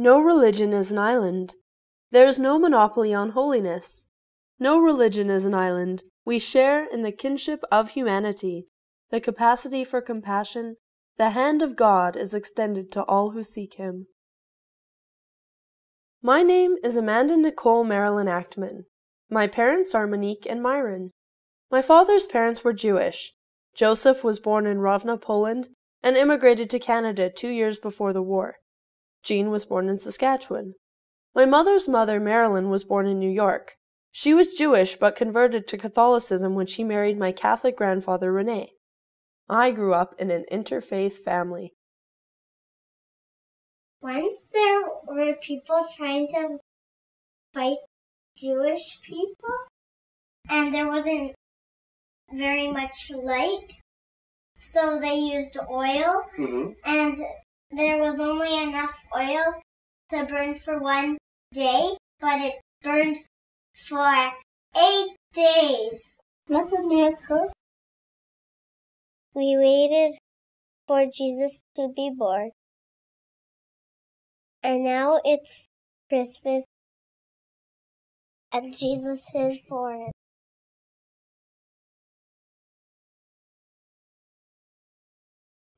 No religion is an island. There is no monopoly on holiness. No religion is an island. We share in the kinship of humanity, the capacity for compassion. The hand of God is extended to all who seek Him. My name is Amanda Nicole Marilyn Achtman. My parents are Monique and Myron. My father's parents were Jewish. Joseph was born in Rovno, Poland, and immigrated to Canada 2 years before the war. Jean was born in Saskatchewan. My mother's mother, Marilyn, was born in New York. She was Jewish but converted to Catholicism when she married my Catholic grandfather, René. I grew up in an interfaith family. Once there were people trying to fight Jewish people, and there wasn't very much light, so they used oil, and there was only enough oil to burn for 1 day, but it burned for 8 days. That's a miracle. We waited for Jesus to be born, and now it's Christmas, and Jesus is born.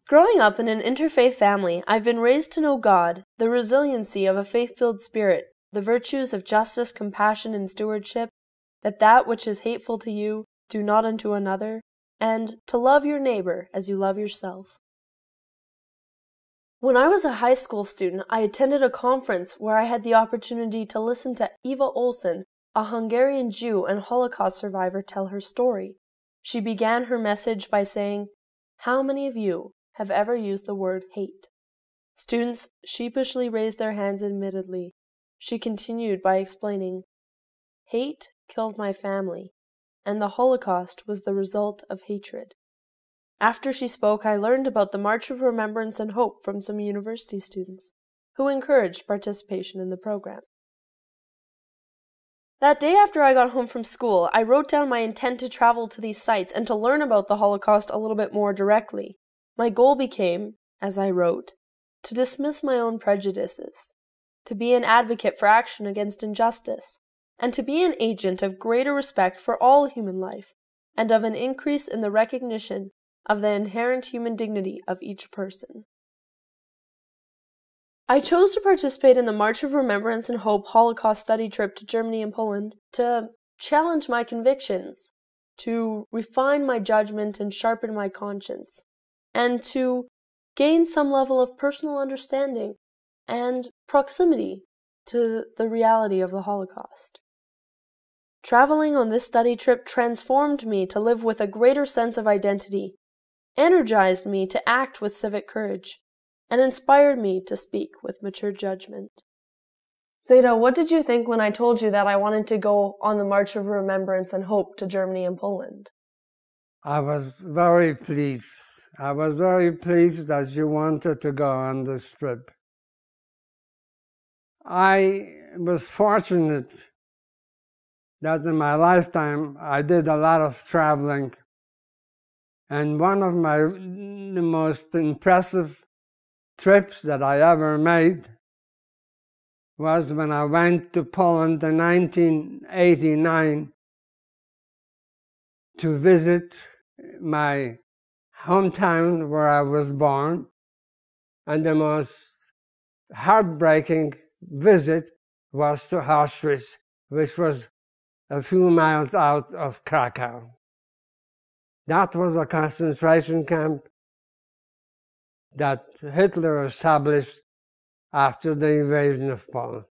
Growing up in an interfaith family, I've been raised to know God, the resiliency of a faith-filled spirit, the virtues of justice, compassion, and stewardship, that which is hateful to you, do not unto another, and to love your neighbor as you love yourself. When I was a high school student, I attended a conference where I had the opportunity to listen to Eva Olsen, a Hungarian Jew and Holocaust survivor, tell her story. She began her message by saying, "How many of you have ever used the word hate?" Students sheepishly raised their hands admittedly. She continued by explaining, "Hate killed my family, and the Holocaust was the result of hatred." After she spoke, I learned about the March of Remembrance and Hope from some university students, who encouraged participation in the program. That day after I got home from school, I wrote down my intent to travel to these sites and to learn about the Holocaust a little bit more directly. My goal became, as I wrote, to dismiss my own prejudices, to be an advocate for action against injustice, and to be an agent of greater respect for all human life, and of an increase in the recognition of the inherent human dignity of each person. I chose to participate in the March of Remembrance and Hope Holocaust study trip to Germany and Poland to challenge my convictions, to refine my judgment and sharpen my conscience, and to gain some level of personal understanding and proximity to the reality of the Holocaust. Traveling on this study trip transformed me to live with a greater sense of identity, energized me to act with civic courage, and inspired me to speak with mature judgment. Zeta, what did you think when I told you that I wanted to go on the March of Remembrance and Hope to Germany and Poland? I was very pleased. I was very pleased that you wanted to go on this trip. I was fortunate that in my lifetime I did a lot of traveling, and one of the most impressive trips that I ever made was when I went to Poland in 1989 to visit my hometown where I was born, and the most heartbreaking visit was to Auschwitz, which was a few miles out of Krakow. That was a concentration camp that Hitler established after the invasion of Poland.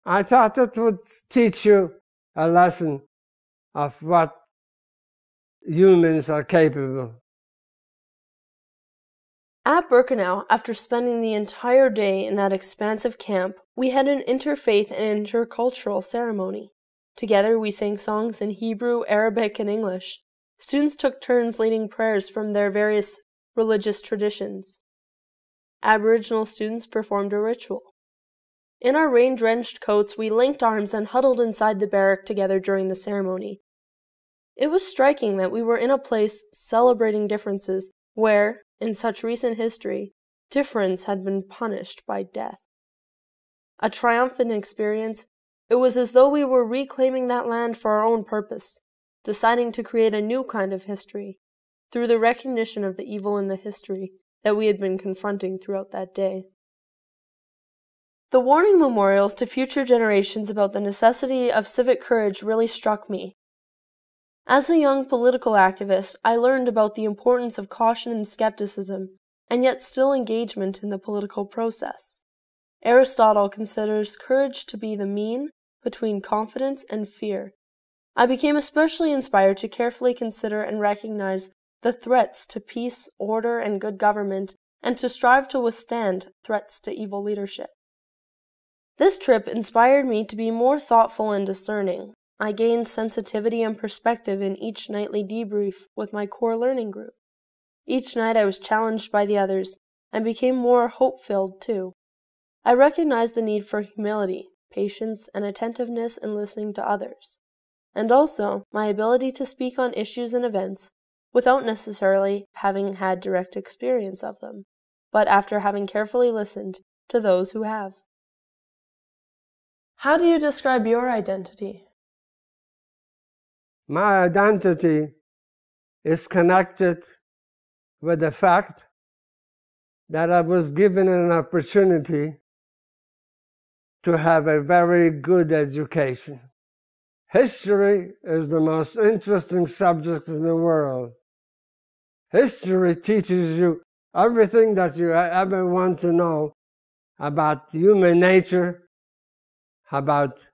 I thought it would teach you a lesson of what humans are capable. At Birkenau, after spending the entire day in that expansive camp, we had an interfaith and intercultural ceremony. Together we sang songs in Hebrew, Arabic, and English. Students took turns leading prayers from their various religious traditions. Aboriginal students performed a ritual. In our rain-drenched coats, we linked arms and huddled inside the barrack together during the ceremony. It was striking that we were in a place celebrating differences where, in such recent history, difference had been punished by death. A triumphant experience, it was as though we were reclaiming that land for our own purpose, deciding to create a new kind of history, through the recognition of the evil in the history that we had been confronting throughout that day. The warning memorials to future generations about the necessity of civic courage really struck me. As a young political activist, I learned about the importance of caution and skepticism, and yet still engagement in the political process. Aristotle considers courage to be the mean between confidence and fear. I became especially inspired to carefully consider and recognize the threats to peace, order, and good government, and to strive to withstand threats to evil leadership. This trip inspired me to be more thoughtful and discerning. I gained sensitivity and perspective in each nightly debrief with my core learning group. Each night I was challenged by the others and became more hope-filled too. I recognized the need for humility, patience, and attentiveness in listening to others, and also my ability to speak on issues and events without necessarily having had direct experience of them, but after having carefully listened to those who have. How do you describe your identity? My identity is connected with the fact that I was given an opportunity to have a very good education. History is the most interesting subject in the world. History teaches you everything that you ever want to know about human nature, about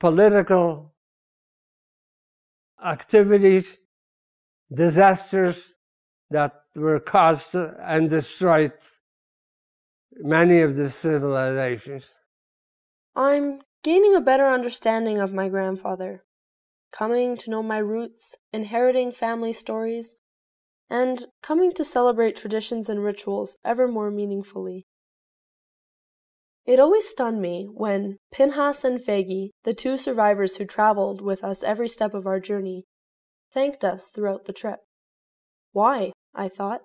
political activities, disasters that were caused and destroyed many of the civilizations. I'm gaining a better understanding of my grandfather, coming to know my roots, inheriting family stories, and coming to celebrate traditions and rituals ever more meaningfully. It always stunned me when Pinchas and Fegi, the two survivors who traveled with us every step of our journey, thanked us throughout the trip. Why? I thought.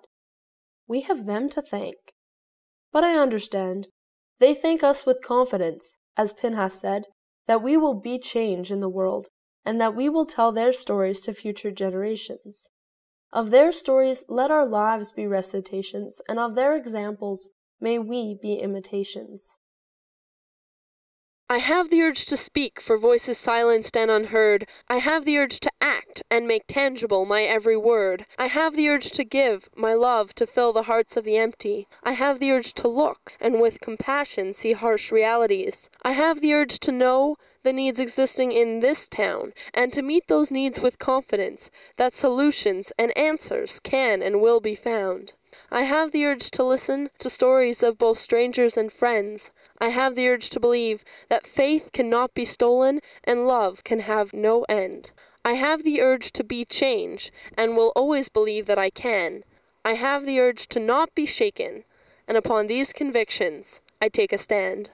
We have them to thank. But I understand. They thank us with confidence, as Pinchas said, that we will be change in the world, and that we will tell their stories to future generations. Of their stories, let our lives be recitations, and of their examples, may we be imitations. I have the urge to speak for voices silenced and unheard. I have the urge to act and make tangible my every word. I have the urge to give my love to fill the hearts of the empty. I have the urge to look and with compassion see harsh realities. I have the urge to know the needs existing in this town and to meet those needs with confidence that solutions and answers can and will be found. I have the urge to listen to stories of both strangers and friends. I have the urge to believe that faith cannot be stolen and love can have no end. I have the urge to be change and will always believe that I can. I have the urge to not be shaken, and upon these convictions I take a stand.